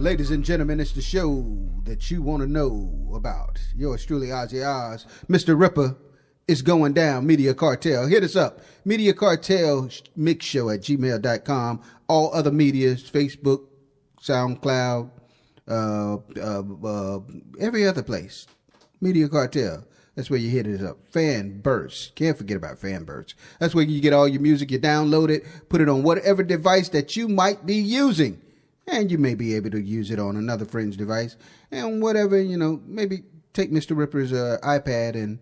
Ladies and gentlemen, it's the show that you want to know about. Yours truly, OZZIE Oz. Mr. Ripper is going down. Media Cartel. Hit us up. mediacartelmixshow at gmail.com. All other medias, Facebook, SoundCloud, every other place. Media Cartel. That's where you hit it up. Fan Burst. Can't forget about Fan Burst. That's where you get all your music. You download it, put it on whatever device that you might be using. And you may be able to use it on another friend's device. And whatever, maybe take Mr. Ripper's iPad and,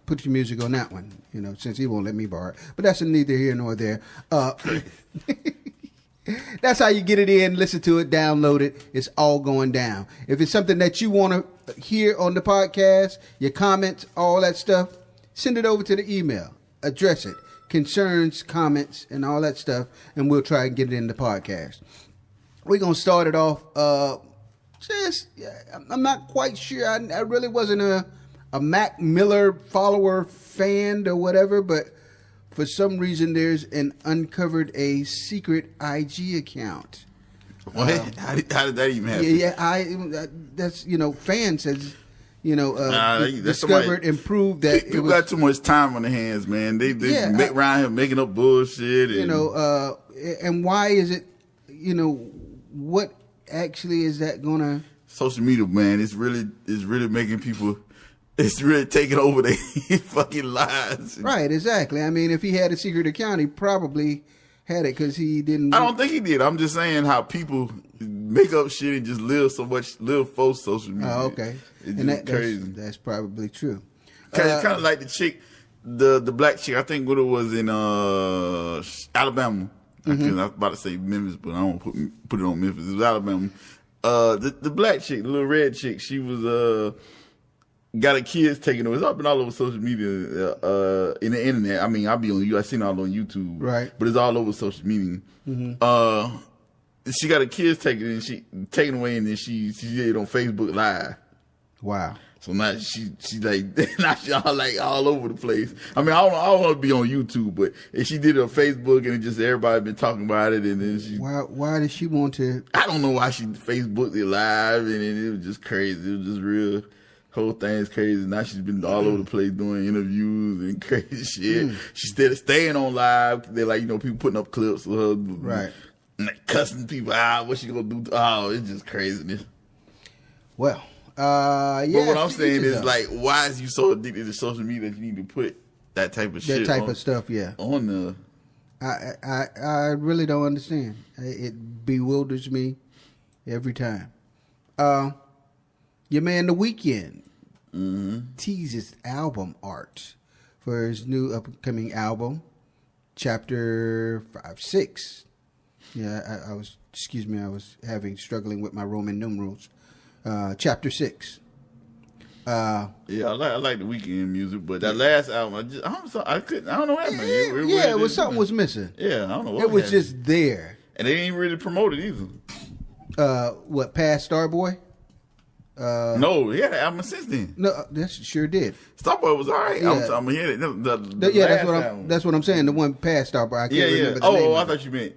put your music on that one, since he won't let me borrow it. But that's neither here nor there. That's how you get it in, listen to it, download it. It's all going down. If it's something that you want to hear on the podcast, your comments, all that stuff, send it over to the email. Address it. Concerns, comments, and all that stuff, and we'll try and get it in the podcast. We're going to start it off. I'm not quite sure. I really wasn't a Mac Miller follower, fan, or whatever, but for some reason there's uncovered a secret IG account. What? How did that even happen? That's fans has discovered and proved that people got too much time on their hands, man. They around here making up bullshit. And why is it? What actually is that gonna? Social media, man, it's really making people. It's really taking over their fucking lives. Right, exactly. I mean, if he had a secret account, he probably had it because he didn't. I don't think he did. I'm just saying how people make up shit and just live for social media. Oh, okay. It's crazy. That's probably true. It's kind of like the chick, the black chick. I think what it was in Alabama. Mm-hmm. I was about to say Memphis, but I don't put it on Memphis. It was Alabama. The black chick, the little red chick, she was got her kids taken away. It's up and all over social media, in the internet. I mean, I seen it all on YouTube, right? But it's all over social media. Mm-hmm. She got her kids taken away, and then she did it on Facebook Live. Wow. So now she all over the place. I mean, I don't want to be on YouTube, but if she did it on Facebook and it just everybody been talking about it, and then why did she want to? I don't know why she Facebooked it live, and it was just crazy. It was just real. Whole thing's crazy. Now she's been all over the place doing interviews and crazy shit. She's still staying on live. They're like, people putting up clips of her, right? Cussing people out. What she gonna do? Oh, it's just craziness. Well. But what I'm saying is, why is you so addicted to social media that you need to put that type of shit? That type of stuff, yeah. On the. I really don't understand. It bewilders me every time. Your man, The Weeknd, teases album art for his new upcoming album, Chapter 5-6. Yeah, I was struggling with my Roman numerals. Chapter 6. I like The Weeknd music, but that last album, I don't know what happened. It was something was missing. Yeah, I don't know what it was happened. Just there, and they didn't really promote it either. What, past Starboy? No, he had an album since then. No, that sure did. Starboy was all right. Yeah. I'm hearing it. That's what I'm saying. The one past Starboy. I can't remember the name. Oh, I thought you meant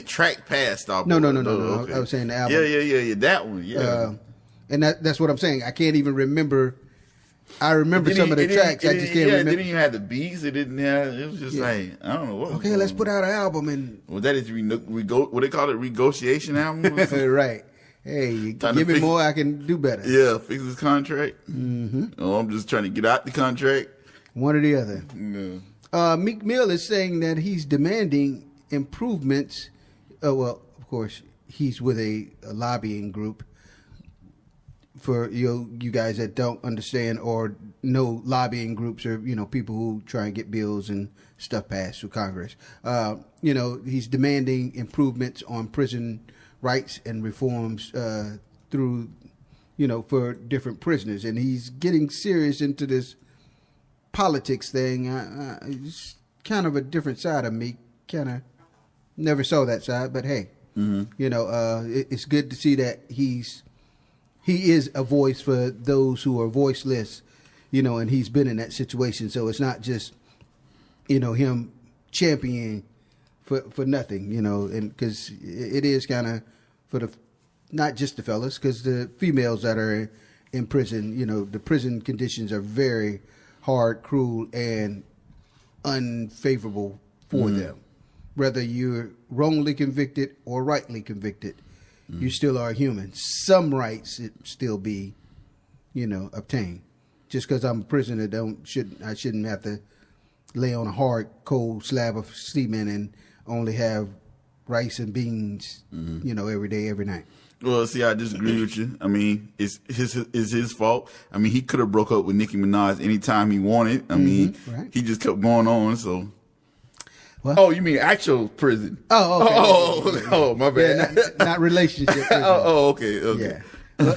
track past Starboy. No. Okay. I was saying the album. Yeah, that one. Yeah. And that's what I'm saying. I can't even remember. I remember some of the tracks. I just can't remember. It didn't even have the beats. It didn't have. It was just like, I don't know what. Okay, let's put out an album and. Well, that is what they call it, negotiation album. Right. Hey, give me more. I can do better. Yeah, fix his contract. Oh, I'm just trying to get out the contract. One or the other. Yeah. Meek Mill is saying that he's demanding improvements. Well, of course, he's with a lobbying group. For you guys that don't understand or know, lobbying groups are people who try and get bills and stuff passed through Congress. He's demanding improvements on prison rights and reforms through for different prisoners, and he's getting serious into this politics thing. It's kind of a different side of me. Kind of never saw that side, but hey, it's good to see that he is a voice for those who are voiceless, and he's been in that situation. So it's not just, him championing for nothing, and because it is kind of for the not just the fellas, because the females that are in prison, the prison conditions are very hard, cruel, and unfavorable for them. Whether you're wrongly convicted or rightly convicted, you still are human. Some rights still be, obtained. Just because I'm a prisoner, I shouldn't have to lay on a hard, cold slab of cement and only have rice and beans, every day, every night. Well, see, I disagree with you. I mean, it's his fault. I mean, he could have broke up with Nicki Minaj anytime he wanted. I mean, he just kept going on. So, what? Oh, you mean actual prison? Oh, okay. Oh, my bad. Yeah, not relationship prison. Okay. Yeah. Well,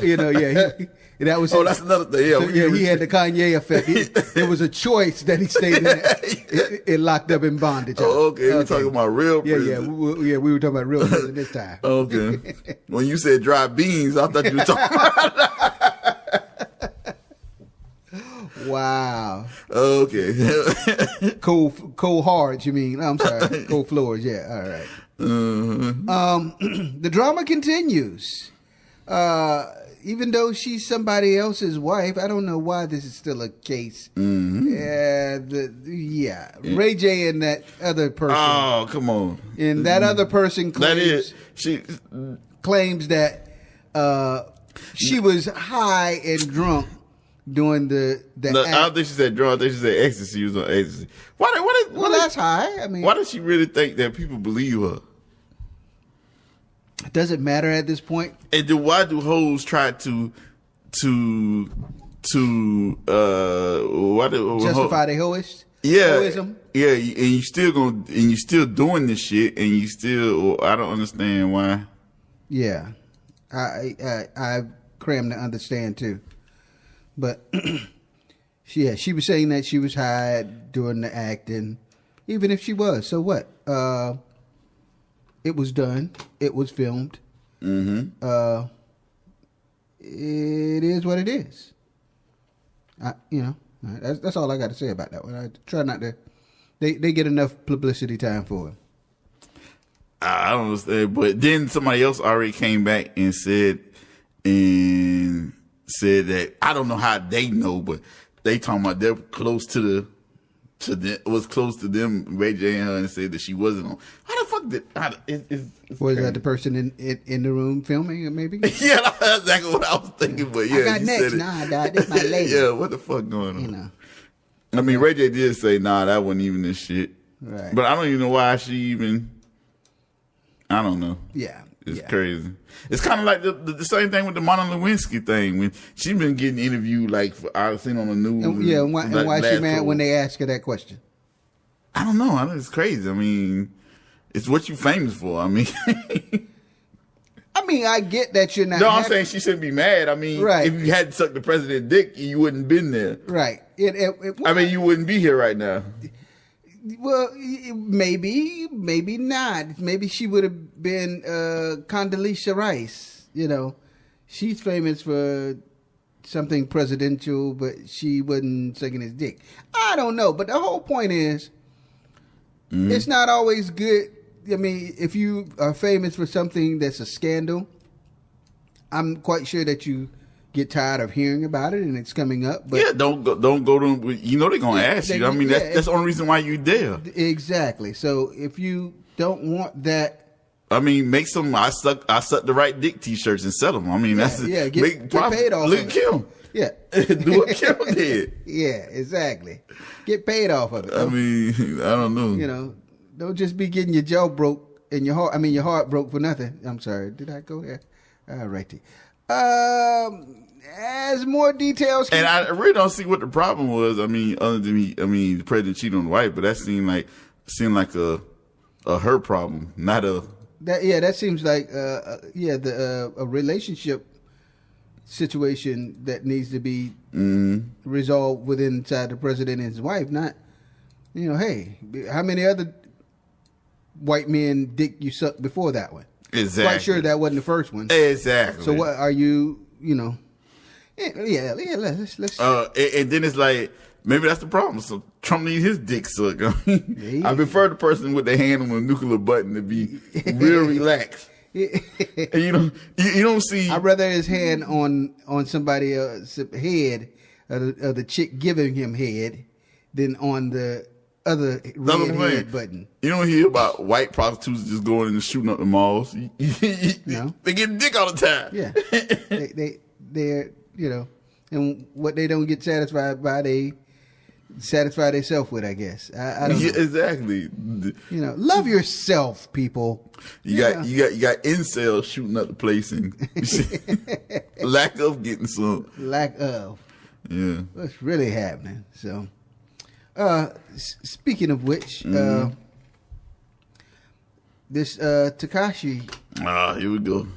that was. That's another thing. Yeah, so, he had the Kanye effect. It was a choice that he stayed in it locked up in bondage. Oh, okay. We're talking about real prison. Yeah, we were talking about real prison this time. Okay. When you said dry beans, I thought you were talking about. Wow. Okay. Cold hearts, you mean? I'm sorry. Cold floors. Yeah. All right. The drama continues. Even though she's somebody else's wife, I don't know why this is still a case. Ray J and that other person. Oh, come on! And that other person claims that she was high and drunk doing the no, I don't think she said drunk. I think she said ecstasy. She was on ecstasy. Why that's high. I mean, why does she really think that people believe her? Does it matter at this point? And then why do hoes try to justify their hoist? Yeah, hoism? Yeah, and you still doing this shit, and you still. I don't understand why. Yeah, I cram to understand too, but she was saying that she was high during the act, and even if she was, so what? It was done. It was filmed. It is what it is. That's all I got to say about that one. I try not to. They get enough publicity time for it. I don't understand, but then somebody else already came back and said that I don't know how they know, but they talking about they're close to was close to them, Ray J and her, and said that she wasn't on. How the fuck did? Was that the person in the room filming it? Maybe. Yeah, that's exactly what I was thinking. But yeah, I got next. Nah, dog, this my lady. Yeah, what the fuck going on? I mean, Ray J did say, nah, that wasn't even this shit. Right. But I don't even know why she even. I don't know. Yeah. It's crazy. It's kind of like the same thing with the Monica Lewinsky thing. When she's been getting interviewed, like I've seen on the news. And why is she mad when they ask her that question? I don't know. It's crazy. I mean, it's what you famous for. I mean, I get that you're not. No, I'm saying she shouldn't be mad. I mean, right. If you hadn't sucked the president's dick, you wouldn't have been there. Right. I mean, you wouldn't be here right now. Well, maybe not. Maybe she would have been Condoleezza Rice. She's famous for something presidential, but she wasn't sucking his dick. I don't know, but the whole point is, it's not always good. I mean, if you are famous for something that's a scandal, I'm quite sure that you get tired of hearing about it and it's coming up. But yeah, don't go to them. They're gonna ask you. I mean, that's the only reason why you're there. Exactly. So if you don't want that, I mean, make some I suck the right dick T-shirts and sell them. I mean, get paid off. Look at Kim. Yeah, do what Kim did. Yeah, exactly. Get paid off of it. I mean, I don't know. Don't just be getting your jaw broke and your heart. I mean, your heart broke for nothing. I'm sorry. Did I go there? All righty. As more details, and I really don't see what the problem was. I mean, other than the president cheated on the wife, but that seemed like a her problem, not a. That seems like a relationship situation that needs to be resolved within inside the president and his wife. Not, hey, how many other white men dick you sucked before that one? Exactly. Quite sure that wasn't the first one. Exactly. So what are you? Let's. And then it's like maybe that's the problem. So Trump needs his dick sucked. I prefer the person with their hand on the nuclear button to be real relaxed. And you don't see. I'd rather his hand on somebody else's head, of the chick giving him head, than on the other red head button. You don't hear about white prostitutes just going in and shooting up the malls. No, they get dick all the time. Yeah, they're and what they don't get satisfied by, they satisfy themselves with, I guess. I don't know. Exactly. Love yourself, people. You got incels shooting up the place and lack of getting some. Lack of. Yeah. What's really happening? So, speaking of which, this Tekashi. Here we go.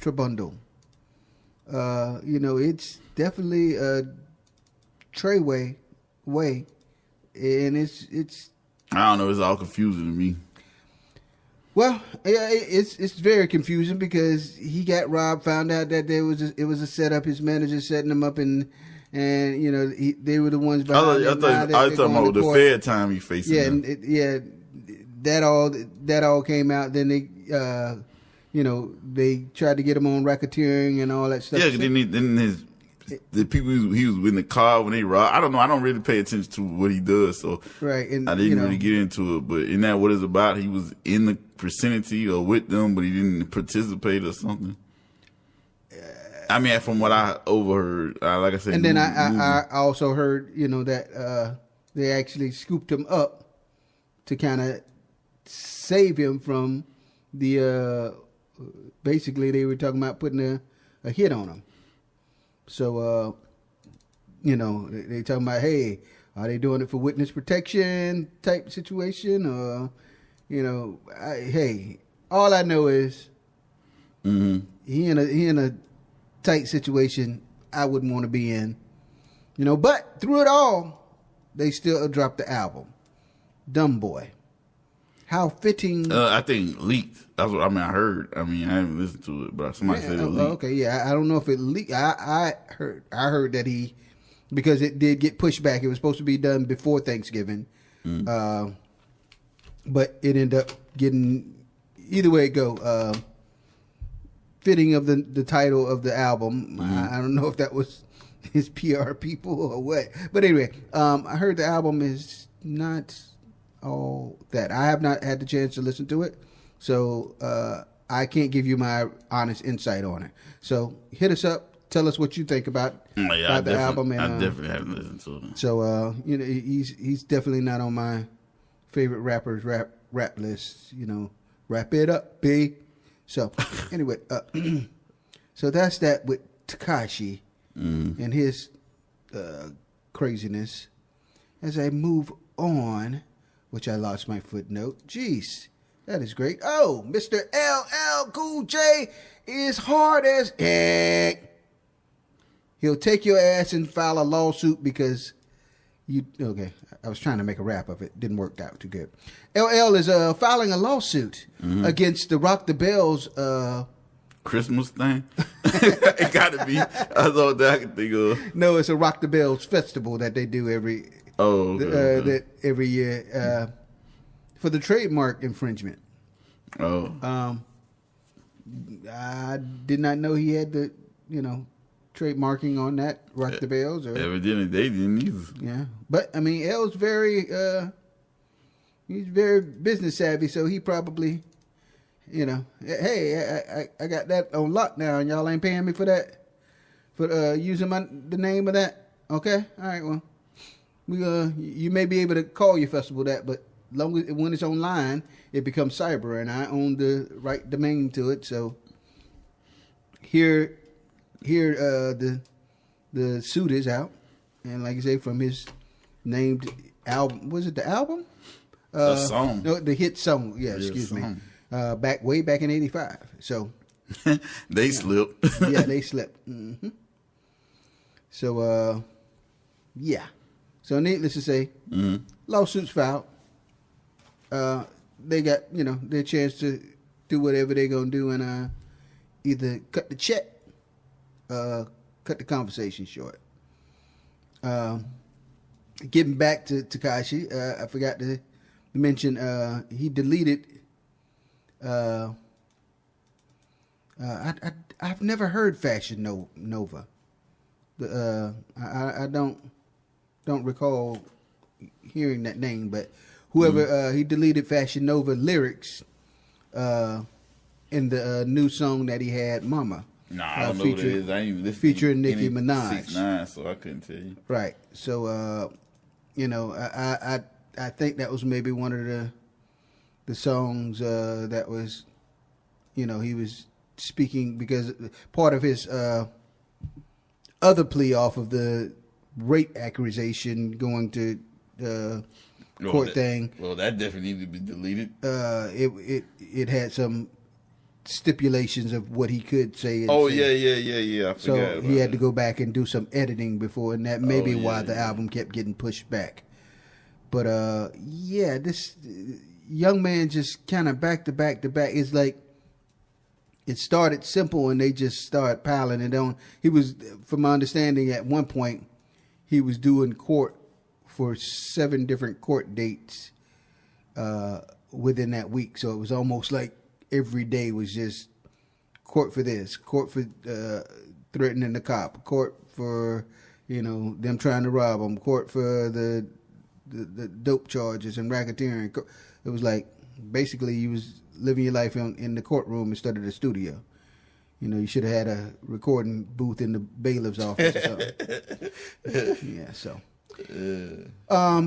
Tribundle. It's definitely a Treyway way, and it's. I don't know. It's all confusing to me. Well, it's very confusing because he got robbed. Found out that it was a setup. His manager setting him up, and they were the ones behind. I thought about the fair time he faced. Yeah, that all came out. Then they tried to get him on racketeering and all that stuff. Yeah, then the people he was in the car when they robbed. I don't know. I don't really pay attention to what he does, so right. And I didn't really get into it. But isn't that what it's about? He was in the vicinity or with them, but he didn't participate or something. I mean, from what I overheard, like I said, and then I also heard that they actually scooped him up to kind of save him from the. Basically, they were talking about putting a hit on him. So, they talking about, hey, are they doing it for witness protection type situation? Or, hey, all I know is he in a tight situation I wouldn't want to be in. But through it all, they still dropped the album. Dumb Boy. How fitting. I think leaked. That's what I heard. I haven't listened to it, but somebody said it leaked. Okay, yeah. I don't know if it leaked. I heard that because it did get pushed back. It was supposed to be done before Thanksgiving. But it ended up getting, either way it go, fitting of the title of the album. I don't know if that was his PR people or what. But anyway, I heard the album is not all that. I have not had the chance to listen to it, so I can't give you my honest insight on it. So hit us up, tell us what you think about the album. And I definitely haven't listened to it. So he's definitely not on my favorite rappers rap list. Wrap it up, B. So anyway, so that's that with Tekashi and his craziness. As I move on, which I lost my footnote. Jeez, that is great. Oh, Mr. LL Cool J is hard as heck. He'll take your ass and file a lawsuit because okay, I was trying to make a rap of it. Didn't work out too good. LL is filing a lawsuit against the Rock the Bells Christmas thing. It gotta be. That's all that I can think of. No, it's a Rock the Bells festival that they do every that every year for the trademark infringement. I did not know he had the trademarking on that Rock the Bells. Evidently they didn't either. Yeah, but L's very he's very business savvy, so he probably hey, I got that on lock now, and y'all ain't paying me for that, for using the name of that. Okay, all right, well. You may be able to call your festival that, but long as when it's online, it becomes cyber, and I own the right domain to it. So here, the suit is out, and like I say, from his named album, was it the album? The song, no, the hit song. Yeah, excuse me. Way back in '85. So they slipped. Yeah, they slipped. So yeah. So needless to say, lawsuits filed. They got their chance to do whatever they're gonna do and either cut the check, cut the conversation short. Getting back to Tekashi, I forgot to mention he deleted I've never heard Fashion Nova. I don't recall hearing that name, but whoever he deleted Fashion Nova lyrics in the new song that he had, Mama. Nah, I don't know what it is. I ain't even listening featuring Nicki Minaj. 6ix9ine, so I couldn't tell you. Right. So I think that was maybe one of the songs that was, he was speaking, because part of his other plea off of the rape accusation going to court thing. Well, that definitely needed to be deleted. It had some stipulations of what he could say. Oh, say. Yeah. I forgot So about he had that. to go back and do some editing before, and that may be why the album kept getting pushed back. But this young man just kind of back to back. It's like it started simple and they just started piling it on. He was, from my understanding, at one point he was doing court for 7 different court dates within that week. So it was almost like every day was just court for this, court for threatening the cop, court for them trying to rob him, court for the dope charges and racketeering. It was like basically you was living your life in the courtroom instead of the studio. You should have had a recording booth in the bailiff's office or something. Yeah, so.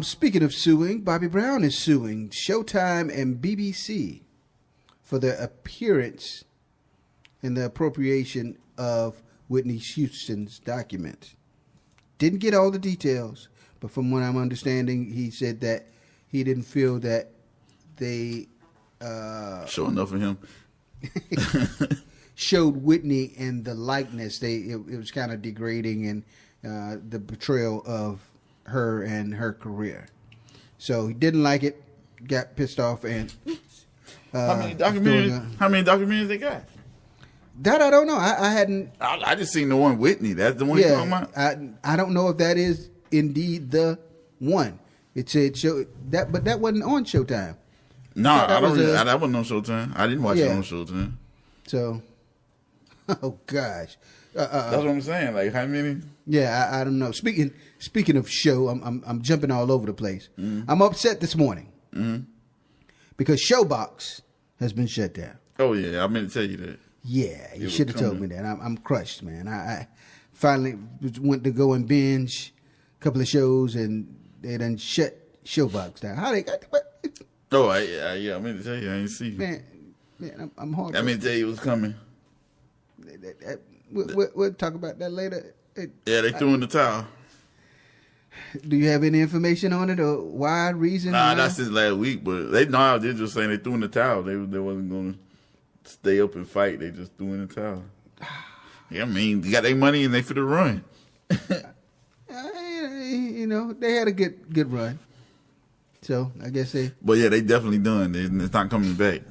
Speaking of suing, Bobby Brown is suing Showtime and BBC for their appearance in the appropriation of Whitney Houston's document. Didn't get all the details, but from what I'm understanding, he said that he didn't feel that they Show enough of him. showed Whitney in the likeness. It was kind of degrading, and the portrayal of her and her career. So he didn't like it, got pissed off, and How many documentaries they got? That I don't know. I hadn't. I just seen the one Whitney. That's the one you're talking about? I don't know if that is indeed the one. It said show that, but that wasn't on Showtime. No, that wasn't on Showtime. I didn't watch it on Showtime. So, oh gosh, that's what I'm saying. Like how many? Yeah, I don't know. Speaking of show, I'm jumping all over the place. Mm-hmm. I'm upset this morning because Showbox has been shut down. Oh yeah, I meant to tell you that. Yeah, you should have told me that. I'm crushed, man. I finally went to go and binge a couple of shows, and they done shut Showbox down. How they got? Oh, yeah. I meant to tell you. I ain't see you. Man, I'm hard. I meant to tell you it was coming. We'll talk about that later. Yeah, they threw in the towel. Do you have any information on it or why reason? Nah, that's since last week. But they're just saying they threw in the towel. They wasn't going to stay up and fight. They just threw in the towel. Yeah, I mean, they got their money and they for the run. They had a good run. So I guess they. But yeah, they definitely done. It's not coming back.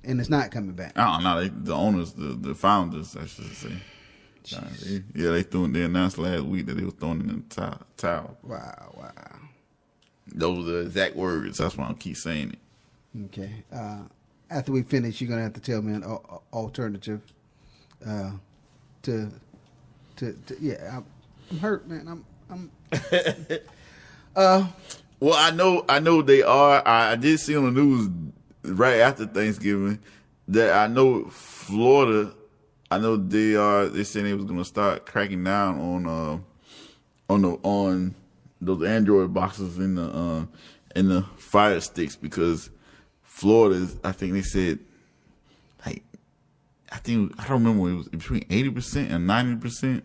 And it's not coming back. I don't know. The owners, the founders, I should say. They announced last week that they was throwing in the towel. Wow. Those are the exact words. That's why I keep saying it. Okay. After we finish, you're gonna have to tell me an alternative. Yeah, I'm hurt, man. I'm. Well, I know they are. I did see on the news right after Thanksgiving that I know Florida. I know they said they was gonna start cracking down on those Android boxes in the Fire Sticks, because Florida's, I think they said, like, I don't remember, it was between 80% and 90%.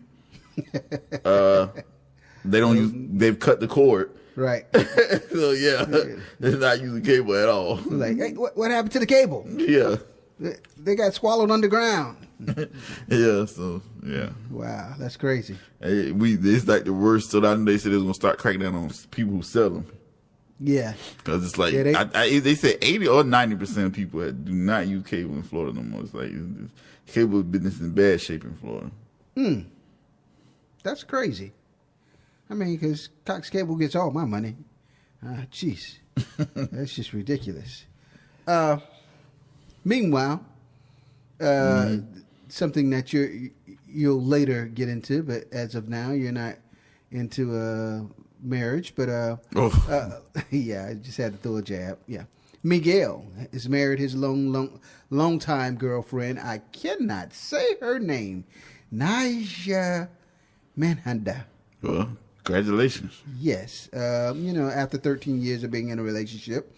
They've cut the cord. Right. So yeah, they're not using cable at all. Like, hey, what happened to the cable? Yeah. They got swallowed underground. Yeah, so yeah. Wow, that's crazy. It's like the worst. So they said they was gonna start cracking down on people who sell them. Yeah, because it's like they said 80 or 90% of people do not use cable in Florida no more. It's like cable business is in bad shape in Florida. That's crazy. I mean, because Cox Cable gets all my money. Jeez, that's just ridiculous. Meanwhile, something that you'll later get into, but as of now, you're not into marriage. But yeah, I just had to throw a jab. Yeah, Miguel is married. His long time girlfriend. I cannot say her name. Naija Manhanda. Well, congratulations. Yes, after 13 years of being in a relationship,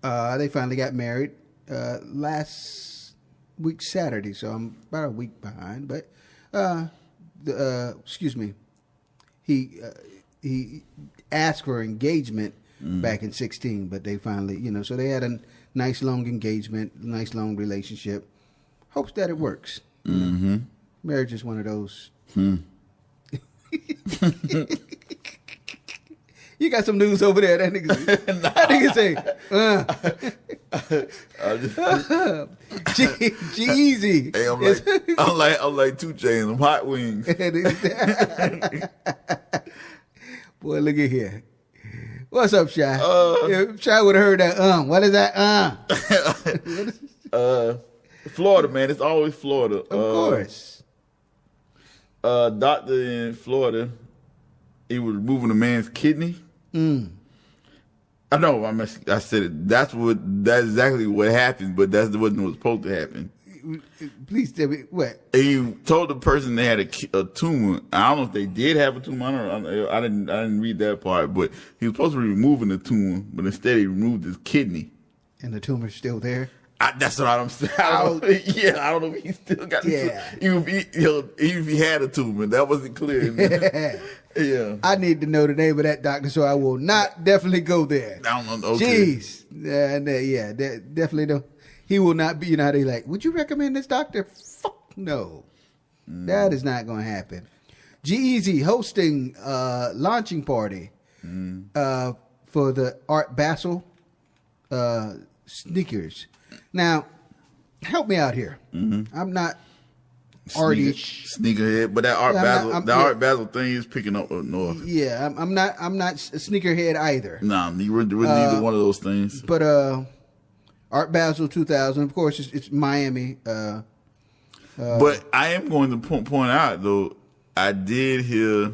they finally got married last week Saturday. So I'm about a week behind, but excuse me. He asked for engagement back in 2016, but they finally, so they had a nice long engagement, nice long relationship. Hopes that it works. Mm-hmm. Marriage is one of those. You got some news over there. That nigga say, G-Eazy. Hey, I'm like 2 Chainz. I'm hot wings. Boy, look at here. What's up, Shy? If Shy would have heard that, what is that, Florida, man. It's always Florida. Of course. Doctor in Florida, he was removing a man's kidney. I know. I said it. That's exactly what happened, but that wasn't what's supposed to happen. Please tell me what. He told the person they had a tumor. I don't know if they did have a tumor. I didn't read that part, but he was supposed to be removing the tumor, but instead he removed his kidney. And the tumor's still there. That's what I'm saying. I don't know if he still got the tumor. Even if he had a tumor, that wasn't clear. Yeah. I need to know the name of that doctor, so I will not definitely go there. I don't know. Okay. Jeez. Definitely don't. He will not be, how they like, would you recommend this doctor? Fuck no. That is not going to happen. G-Eazy hosting launching party for the Art Basel sneakers. Now, help me out here. I'm not arty-ish. Sneakerhead, but that Art Basel thing is picking up north. Yeah, I'm not a sneakerhead either. Nah, we're neither one of those things. But Art Basel 2000, of course, it's Miami. But I am going to point out though, I did hear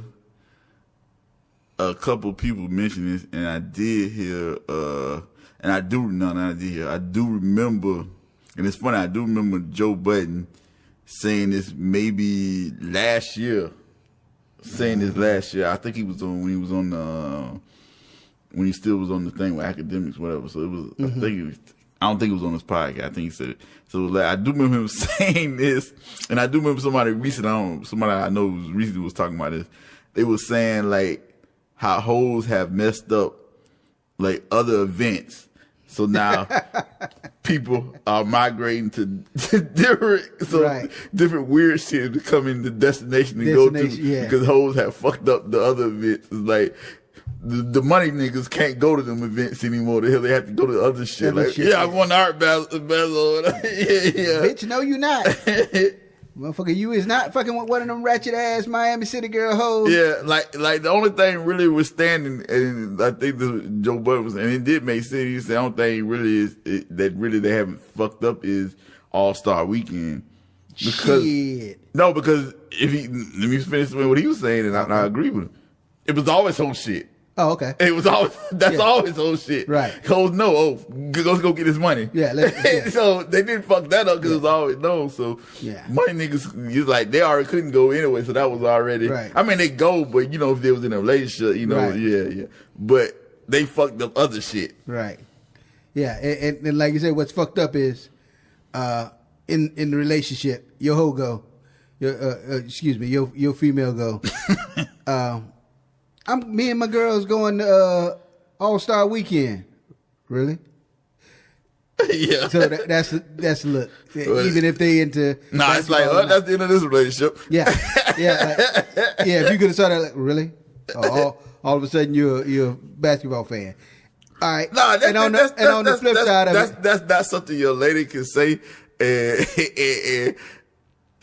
a couple people mention this, and I did hear, and I do remember, and it's funny, I do remember Joe Budden saying this maybe last year. I think he was on when he still was on the thing with academics, whatever. So it was, I don't think it was on his podcast. I think he said it. So like, I do remember him saying this, and I do remember somebody I know recently was talking about this. They were saying like how hoes have messed up like other events. So now people are migrating to different weird shit is becoming the destination to go to because hoes have fucked up the other events. It's like the money niggas can't go to them events anymore. The hell they have to go to other shit. I won Art Basel. Bitch, no, you not. Motherfucker, you is not fucking with one of them ratchet ass Miami City girl hoes. Yeah, like the only thing really was standing, and I think Joe Budden was, and it did make sense. He said the only thing really that they haven't fucked up is All-Star Weekend. Because if let me finish what he was saying, and I agree with him. It was always whole shit. Oh, okay. It was always always whole shit. Right. Hoes let's go get his money. Yeah. So they didn't fuck that up because it was always known. So money niggas, it's like they already couldn't go anyway. So that was already. Right. I mean, they go, but if they was in a relationship, yeah. But they fucked up other shit. Right. Yeah, and like you said, what's fucked up is, in the relationship, your hoe go, your female go. Me and my girls going to All-Star Weekend. Really? Yeah. So that's the look. Even if they into it's like that's the end of this relationship. Yeah. If you could have saw that, like, really? All of a sudden you're a basketball fan. All right. No, and on the flip side of it, that's not something your lady can say.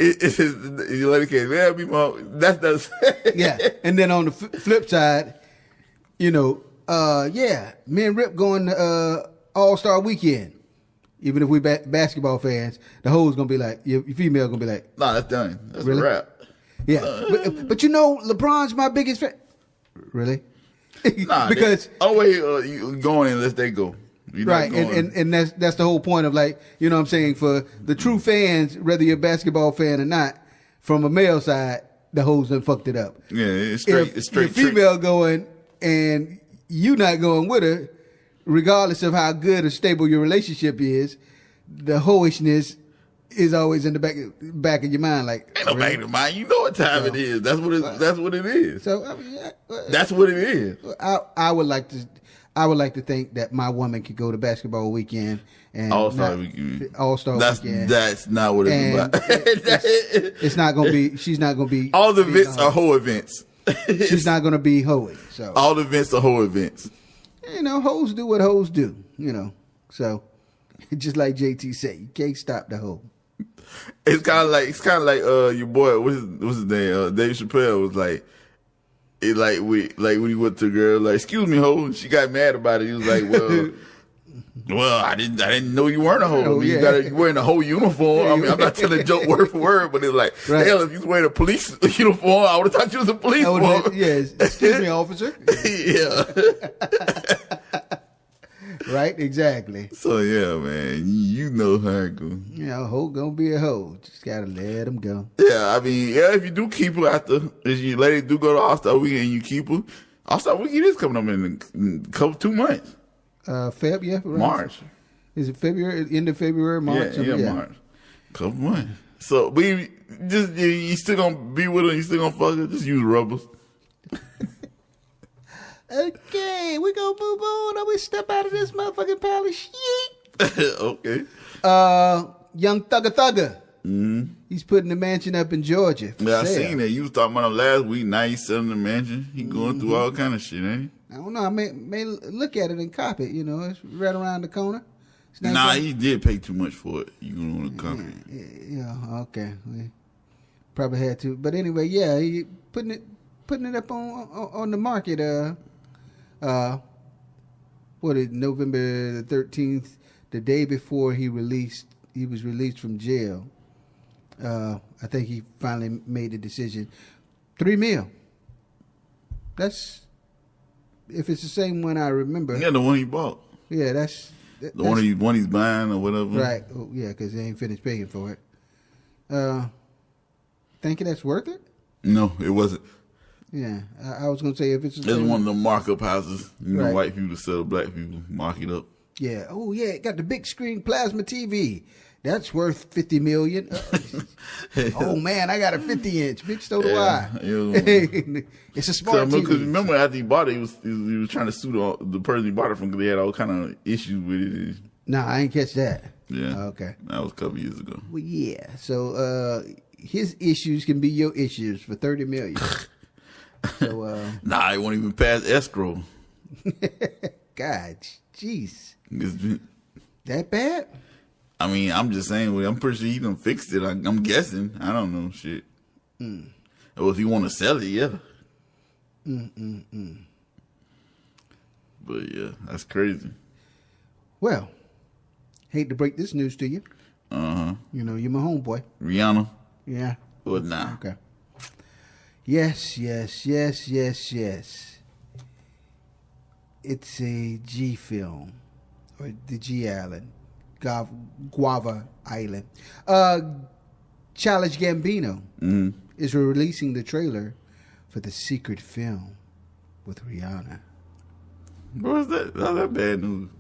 Your lady can't marry me, mom. That's yeah. And then on the flip side, me and Rip going to All-Star Weekend. Even if we basketball fans, the hoes gonna be like, your female gonna be like, nah, that's done. That's really? a wrap. Yeah, but you know, LeBron's my biggest fan. Really? Nah, because always you going unless they go. Right, and that's the whole point of, like, you know what I'm saying, for the true fans, whether you're a basketball fan or not, from a male side, the hoes done fucked it up. Yeah, it's straight. It's straight. If your female going and you not going with her, regardless of how good or stable your relationship is, the hoishness is always in the back of your mind. Like, ain't no back of your mind. You know what time it is. That's what it is. So I mean, that's what it is. I would like to think that my woman could go to basketball weekend and All-Star weekend. All-Star weekend. That's not what it's about. It's not gonna be. She's not gonna be. All the events are hoe events. She's not gonna be hoey. So all the events are hoe events. You know, hoes do what hoes do. You know, so just like JT said, you can't stop the hoe. It's kind of like your boy, what's his name? Dave Chappelle was like, when he went to the girl, like, excuse me, ho. She got mad about it. He was like, well, I didn't know you weren't a hoe. Oh, yeah. You're wearing a whole uniform. I mean, I'm not telling a joke word for word, but it's like, right. Hell, if you was wearing a police uniform, I would have thought you was a police woman. Yes, excuse me, officer. Yeah. Right, exactly. So yeah, man, you know how it goes. You know, hoe gonna be a hoe. Just gotta let them go. Yeah, I mean, yeah, if you do keep her after, if you lady do go to All-Star Weekend and you keep her, All-Star Weekend is coming up in a couple 2 months. Feb, yeah, right. March. Is it February? End of February, March? Yeah, March. Couple months. So we just you still gonna be with her? You still gonna fuck her? Just use rubbers. Okay, we gonna move on. We step out of this motherfucking pile of shit. Okay. Young Thugger. Mm-hmm. He's putting the mansion up in Georgia. Yeah, I seen that. You was talking about him last week. Now he's selling the mansion. He going through all kind of shit, ain't he? I don't know. I may look at it and cop it. You know, it's right around the corner. Nah, he did pay too much for it. You gonna want to cop it? Yeah. Okay. We probably had to, but anyway, yeah, he putting it up on the market. What is November the 13th, the day before he was released from jail. I think he finally made the decision. $3 million. That's, if it's the same one I remember. Yeah, the one he bought. Yeah, that's the one he's buying or whatever. Right. Oh, yeah, because they ain't finished paying for it. Thinking that's worth it? No, it wasn't. Yeah, I was gonna say if it's one of the markup houses, you right. know, white people sell black people, mark it up. Yeah. Oh yeah, it got the big screen plasma TV. That's worth $50 million. Oh man, I got a 50-inch. Bitch, so do I. It's a smart TV. Because remember, after he bought it, he was trying to sue the person he bought it from because they had all kind of issues with it. Nah, I ain't catch that. Yeah. Okay. That was a couple years ago. Well, yeah. So his issues can be your issues for $30 million. So nah, it won't even pass escrow. God, jeez. That bad? I mean, I'm just saying. I'm pretty sure he done fixed it. I'm guessing. I don't know shit. Or if he want to sell it, yeah. But yeah, that's crazy. Well, hate to break this news to you. You know, you're my homeboy. Rihanna. Yeah. But nah. Okay. Yes. It's a G film, or the G Island, Guava Island. Childish Gambino is releasing the trailer for the secret film with Rihanna. What is that? How's that bad news?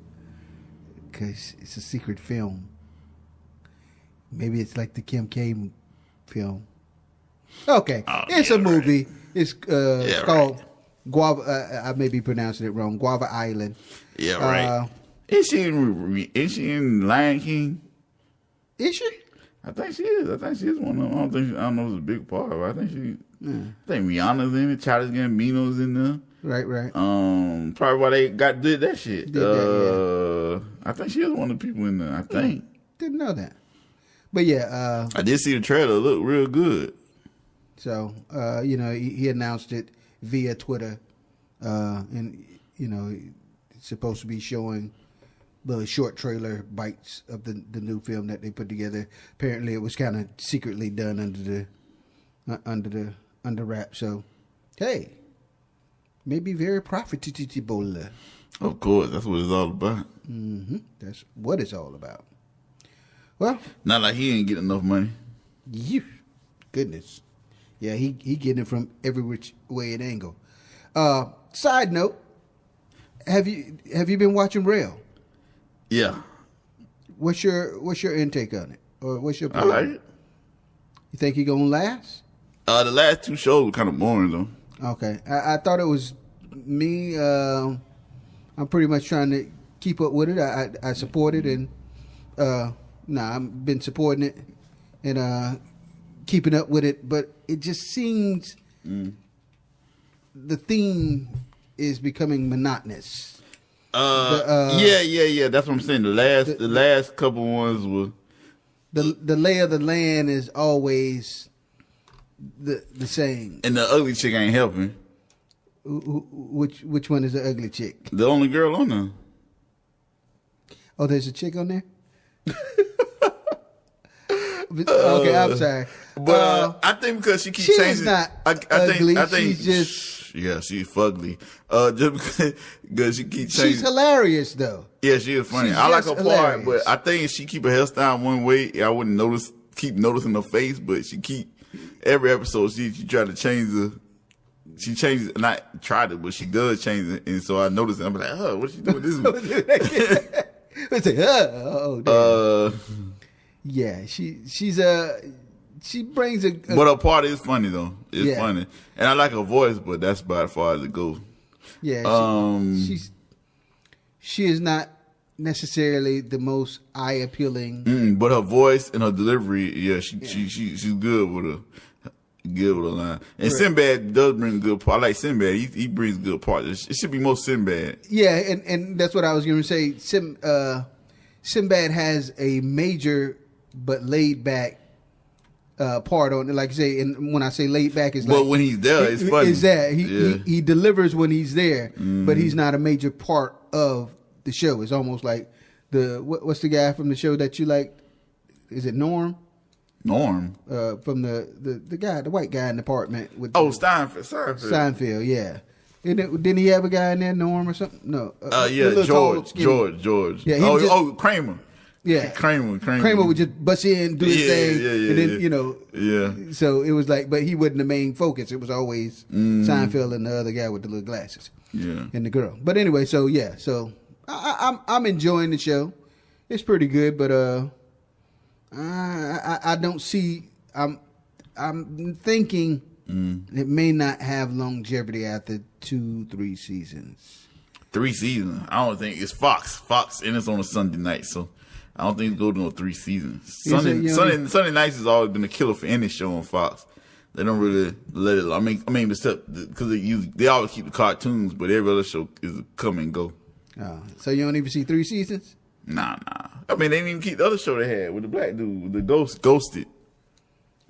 Because it's a secret film. Maybe it's like the Kim K film. Okay, it's a movie. Right. It's called Guava. I may be pronouncing it wrong. Guava Island. Yeah, right. Is she in Lion King? Is she? I think she is. I think she is one of them. I don't know if it's a big part, but I think she. Yeah. I think Rihanna's in it. Childish Gambino's in there. Right. Probably why they did that shit. I think she is one of the people in there. I think. Didn't know that. But yeah, I did see the trailer. It looked real good. So you know, he announced it via Twitter, and you know, it's supposed to be showing little short trailer bites of the new film that they put together. Apparently, it was kind of secretly done under wrap. So, hey, maybe very profitable. Of course, that's what it's all about. That's what it's all about. Well, not like he ain't getting enough money. Goodness, yeah, he getting it from every which way and angle. Side note, have you been watching Rail? Yeah. What's your intake on it, or what's your? I like it. You think he gonna last? The last 2 shows were kind of boring though. Okay, I thought it was me. I'm pretty much trying to keep up with it. I support it, and I've been supporting it and keeping up with it. But it just seems the theme is becoming monotonous. Yeah. That's what I'm saying. The last couple ones were the lay of the land is always the same. And the ugly chick ain't helping. Which one is the ugly chick? The only girl on there. Oh, there's a chick on there? Okay, I'm sorry. But I think because she keeps changing. She's not ugly. I think she's just... Yeah, she's fugly. Just because she keeps changing. She's hilarious, though. Yeah, she is funny. I like her part, but I think if she keep her hairstyle one way, I wouldn't keep noticing her face, but every episode, she try to change she changes, not tried it, but she does change it, and so I noticed it. I'm like, what's she doing this one? It's like, damn. Yeah, she brings a but her part is funny though. It's funny, and I like her voice, but that's about as far as it goes. Yeah, she is not necessarily the most eye appealing, but her voice and her delivery, she's good with her. Good with a line. And right. Sinbad does bring a good part. I like Sinbad. He brings good parts. It should be more Sinbad. Yeah, and that's what I was going to say. Sinbad has a major but laid back part on it. Like I say, and when I say laid back, it's but when he's there, it's funny. Is that he delivers when he's there, but he's not a major part of the show. It's almost like what's the guy from the show that you like? Is it Norm? From the guy, the white guy in the apartment with Seinfeld, yeah. Didn't he have a guy in there, Norm or something? No. George. Yeah. Kramer. Yeah. Kramer would just bust in, do his thing, and then So it was like, but he wasn't the main focus. It was always Seinfeld and the other guy with the little glasses. Yeah. And the girl. But anyway, so I'm enjoying the show. It's pretty good, but I don't see. I'm thinking it may not have longevity after 2-3 seasons. 3 seasons? I don't think it's Fox, and it's on a Sunday night, so I don't think it's going to no 3 seasons. Sunday nights has always been a killer for any show on Fox. They don't really let it. I mean, except because they always keep the cartoons, but every other show is a come and go. So you don't even see 3 seasons? Nah. I mean, they didn't even keep the other show they had with the black dude, with the Ghosted.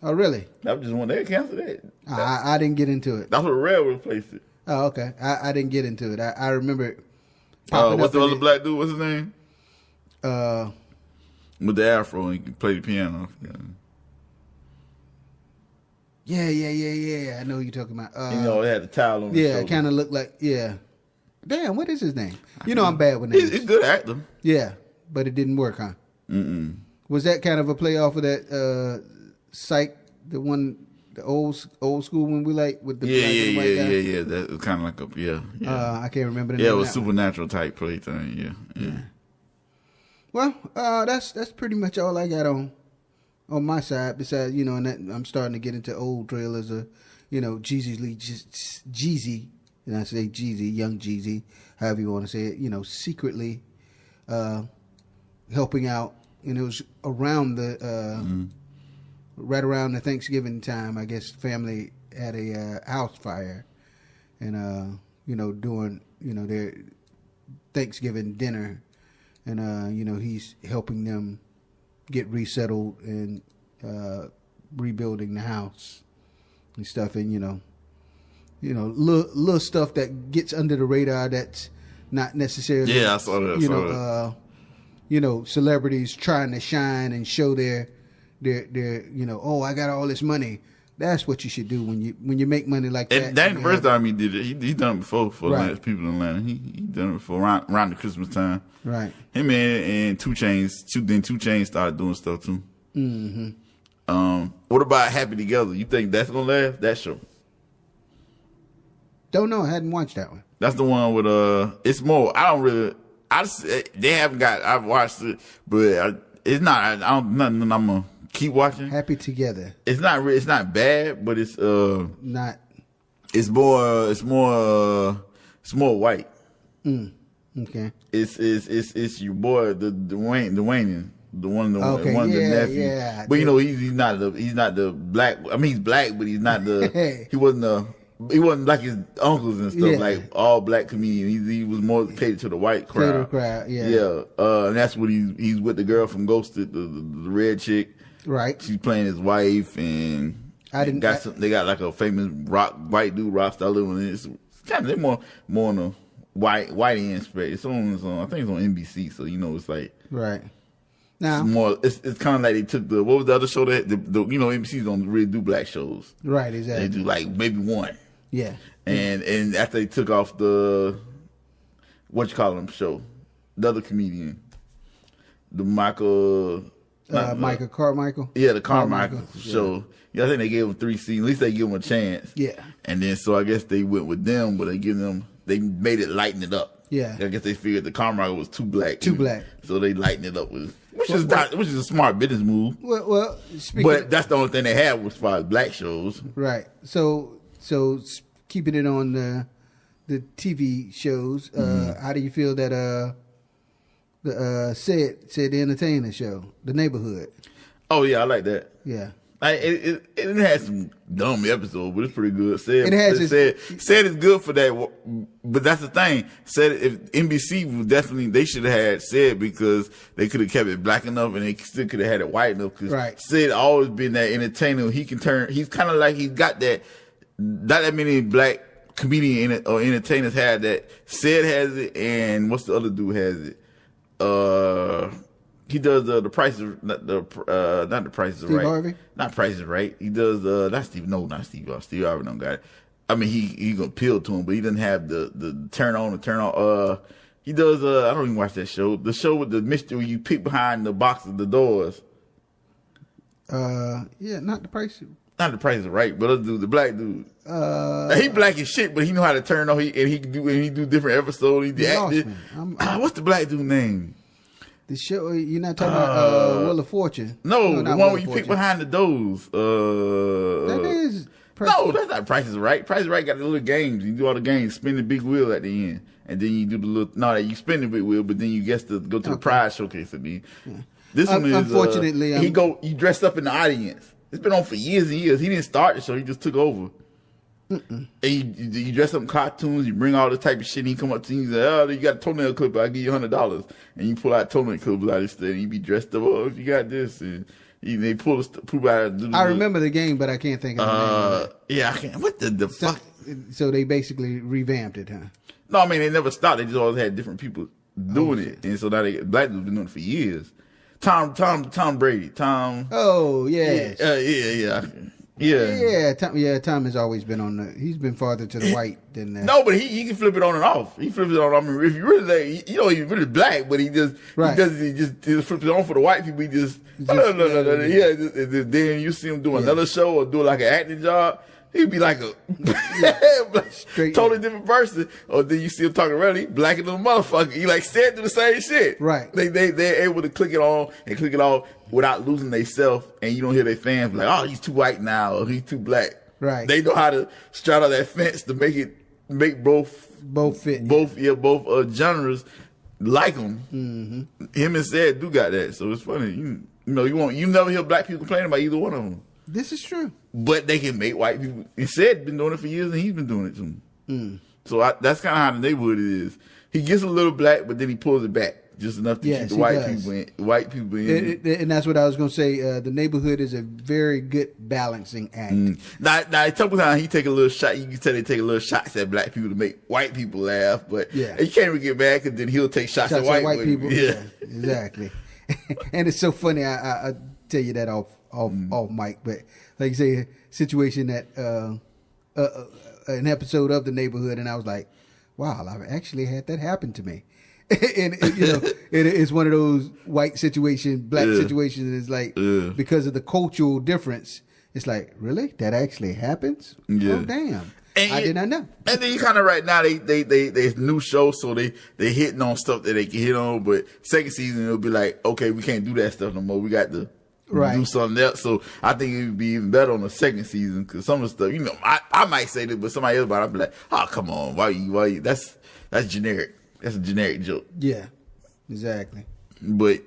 Oh, really? That was just one. They canceled that. I didn't get into it. That's what Rail replaced it. Oh, okay. I didn't get into it. I remember it. What's the other black dude? What's his name? With the afro and he played the piano. Yeah. I know who you're talking about. They had the towel on his shoulder. Yeah, it kind of looked like, Damn, what is his name? I'm bad with names. He's a good actor. Yeah, but it didn't work, huh? Mm-mm. Was that kind of a play off of that Psych, the old school one we like with the black and white guy? Yeah. That was kind of like I can't remember the name. Yeah, it was supernatural type play thing. Yeah. Well, that's pretty much all I got on my side. Besides, and that I'm starting to get into old trailers of, Jeezy. And I say Jeezy, young Jeezy, however you want to say it, secretly helping out. And it was around right around the Thanksgiving time, I guess, family had a house fire. And, doing, their Thanksgiving dinner. And, he's helping them get resettled and rebuilding the house and stuff. And, little stuff that gets under the radar that's not necessarily. Yeah, I saw that. celebrities trying to shine and show their oh, I got all this money. That's what you should do when you make money like that. And that ain't the first time he did it. He done it before for people in Atlanta. He done it before around the Christmas time. Right. Him and 2 Chainz. Then 2 Chainz started doing stuff too. Mm-hmm. What about Happy Together? You think that's gonna last? That show? Don't know. I hadn't watched that one. That's the one with it's more. I don't really. They haven't got. I've watched it, but it's not. I don't. Nothing. I'm gonna keep watching. Happy Together. It's not. It's not bad, but it's not. It's more. It's more white. Okay. It's your boy the Dwayne. One of the nephews. Yeah, but he's not the black. I mean, he's black, but he's not the. He wasn't like his uncles and stuff, like all black comedians. He was more catered to the white crowd. Yeah. And that's what he's with the girl from Ghosted, the red chick. Right. She's playing his wife, and they got like a famous white dude rock star living in it. It's kind of they're more on the white end space. It's on I think it's on NBC, so it's like right. Now it's more. It's kind of like they took what was the other show that NBC don't really do black shows. Right. Exactly. They do like maybe one. Yeah. And after they took off the show, the other comedian, the Michael Carmichael. Yeah, the Carmichael show. Yeah, I think they gave him 3 seasons. At least they give him a chance. Yeah. And then so I guess they went with them, but they made it lighten it up. Yeah. I guess they figured the Carmichael was too black. Black. So they lightened it up which is a smart business move. Well, but that's the only thing they had as far as black shows. Right. So keeping it on the TV shows, how do you feel that the said the Entertainer show, The Neighborhood? Oh yeah, I like that. Yeah. It had some dumb episodes, but it's pretty good. Said it's good for that, but that's the thing. Said if NBC they should have had Said because they could have kept it black enough and they still could have had it white enough. Because Said always been that entertainer. He's kind of like he's got that. Not that many black comedian or entertainers had that. Said has it, and what's the other dude has it? He does the Price is not the Price is Right. Harvey? Not Price is Right. He does not Steve Harvey. Steve Harvey don't got it. I mean he gonna appeal to him, but he doesn't have the turn on and turn off. He does I don't even watch that show. The show with the mystery where you peek behind the box of the doors. Yeah, not the Price. Not the Price is Right, but other dude, the black dude. He black as shit, but he know how to turn on. He do different episodes. He acted. What's the black dude name? The show you're not talking about Wheel of Fortune. No, the one where you pick behind the doors. That is. No, that's not Price is Right. Price is Right got the little games. You do all the games, spin the big wheel at the end, and then you do the little. No, you spin the big wheel, but then you guess to go to the prize showcase at the end. Yeah. This one is unfortunately he dressed up in the audience. It's been on for years and years. He didn't start the show. He just took over. And you dress up in cartoons. You bring all this type of shit. And he come up to you and say, "Oh, you got a toenail clipper. I'll give you $100." And you pull out toenail clippers out of stuff. And you be dressed up. Oh, if you got this, and they pull out. I remember the game, but I can't think of the name. Yeah, I can't. What the fuck? So they basically revamped it, huh? No, I mean they never stopped. They just always had different people doing it, and so now black dudes been doing it for years. Tom Brady. Tom. Oh yes. Yeah. Tom has always been he's been farther to the white than that. No, but he can flip it on and off. He flips it on. I mean, if you really he's really black, but he just flips it on for the white people. He just then you see him do another show or do like an acting job. He'd be like a totally different person. Or then you see him talking really black and little motherfucker. He like said to the same shit. Right. They're able to click it on and click it off without losing they self, and you don't hear their fans like, "Oh, he's too white now," or "He's too black." Right. They know how to straddle that fence to make both fit. Both genres like him. Mm-hmm. Him and Said do got that, so it's funny. You never hear black people complaining about either one of them. This is true. But they can make white people. He said been doing it for years, and he's been doing it too. So that's kind of how the Neighborhood is. He gets a little black, but then he pulls it back just enough to Yes, keep the he white does. people in. White people in. And that's what I was going to say. The Neighborhood is a very good balancing act. Now, a couple times he take a little shot. You can tell they take a little shots at black people to make white people laugh, but you can't really get mad because then he'll take shots at white people. Yeah, exactly. And it's so funny. I tell you that off mic, but like you say, a situation that an episode of The Neighborhood, and I was like, wow, I've actually had that happen to me. And it's one of those white situation, black situations. And it's like because of the cultural difference, it's like, really, that actually happens? Yeah. Oh damn! And I did not know. And then you kind of right now they new show, so they hitting on stuff that they can hit on. But second season it'll be like, okay, we can't do that stuff no more. We got to do something else. So I think it would be even better on the second season because some of the stuff, I might say this, but somebody else about it, I'll be like, oh come on, why you? That's generic. That's a generic joke. Yeah, exactly. But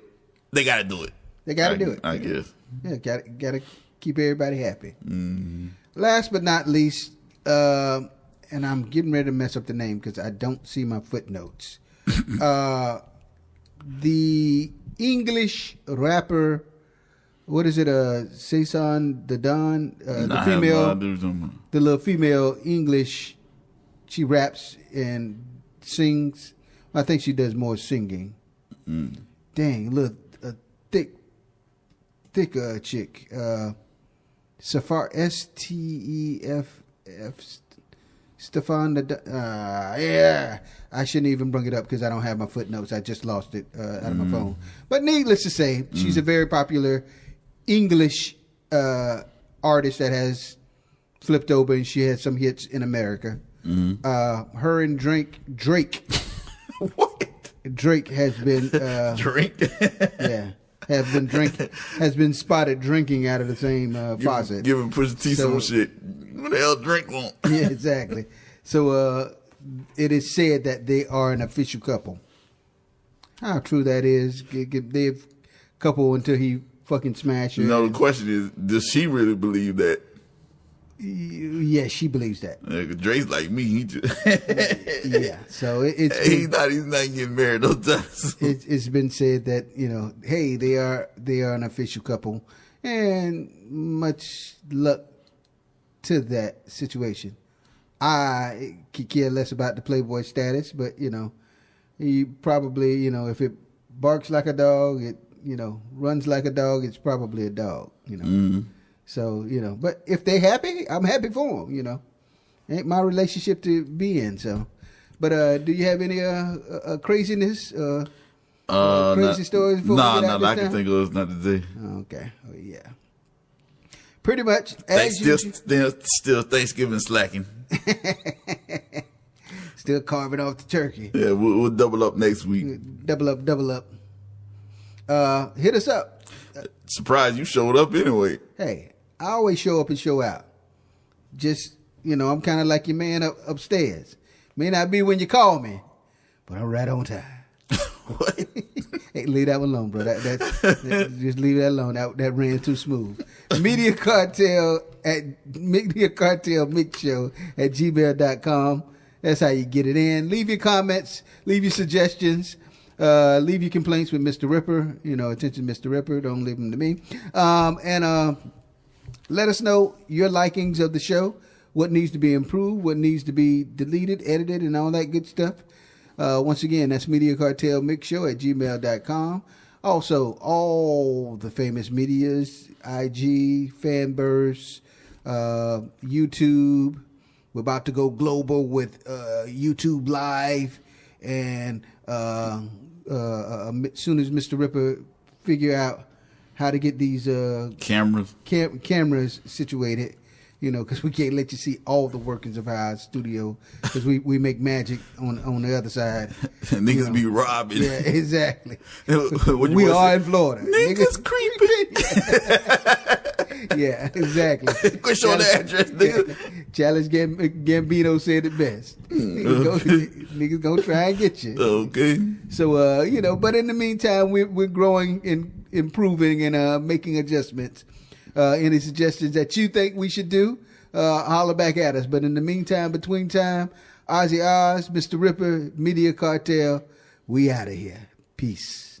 they got to do it. They got to do it. I guess. Yeah, got to keep everybody happy. Last but not least, and I'm getting ready to mess up the name because I don't see my footnotes. The English rapper, what is it? Saison the Don, the female, the little female English. She raps and sings. I think she does more singing. Dang, little thick chick. Safar Stef Stefan. Yeah, I shouldn't even bring it up because I don't have my footnotes. I just lost it out of my phone. But needless to say, she's a very popular English artist that has flipped over, and she had some hits in America. Her and Drake. What? Drake has been Drink. has been spotted drinking out of the same faucet. Giving Pusha T some shit. What the hell Drake want? Yeah, exactly. So it is said that they are an official couple. How true that is? They're couple until he fucking smashed her. No, the question is, does she really believe that? Yeah, she believes that. Yeah, Drake's like me. He just yeah, so he's not getting married no time. It's been said that hey, they are an official couple, and much luck to that situation. I could care less about the Playboy status, but he probably if it barks like a dog, it runs like a dog, it's probably a dog. So, but if they happy, I'm happy for them, Ain't my relationship to be in, so. But do you have any craziness, crazy stories? No, I can think of not today. Okay. Oh, yeah. Pretty much. Still Thanksgiving slacking. Still carving off the turkey. Yeah, we'll double up next week. Double up. Hit us up. Surprised you showed up anyway. Hey, I always show up and show out. Just, I'm kind of like your man upstairs. May not be when you call me, but I'm right on time. What? Hey, leave that one alone, bro. Just leave that alone. That ran too smooth. Media Cartel at mediacartelmixshow at gmail.com. That's how you get it in. Leave your comments. Leave your suggestions. Leave your complaints with Mr. Ripper. Attention, Mr. Ripper. Don't leave them to me. And let us know your likings of the show, what needs to be improved, what needs to be deleted, edited, and all that good stuff. Once again, that's mediacartelmixshow at gmail.com. Also, all the famous medias, IG, Fanburst, YouTube. We're about to go global with YouTube Live. And as soon as Mr. Ripper figure out how to get these cameras situated, because we can't let you see all the workings of our studio, because we make magic on the other side. Niggas be robbing. Yeah, exactly. We are in Florida. Niggas creeping. Yeah, exactly. Quit showing the address, nigga. Challenge Gambino said it best. Niggas gonna try and get you. Okay. So, but in the meantime, we're growing and improving and making adjustments. Any suggestions that you think we should do, holler back at us. But in the meantime, between time, OZZIE Oz, Mr. Ripper, Media Cartel, we out of here. Peace.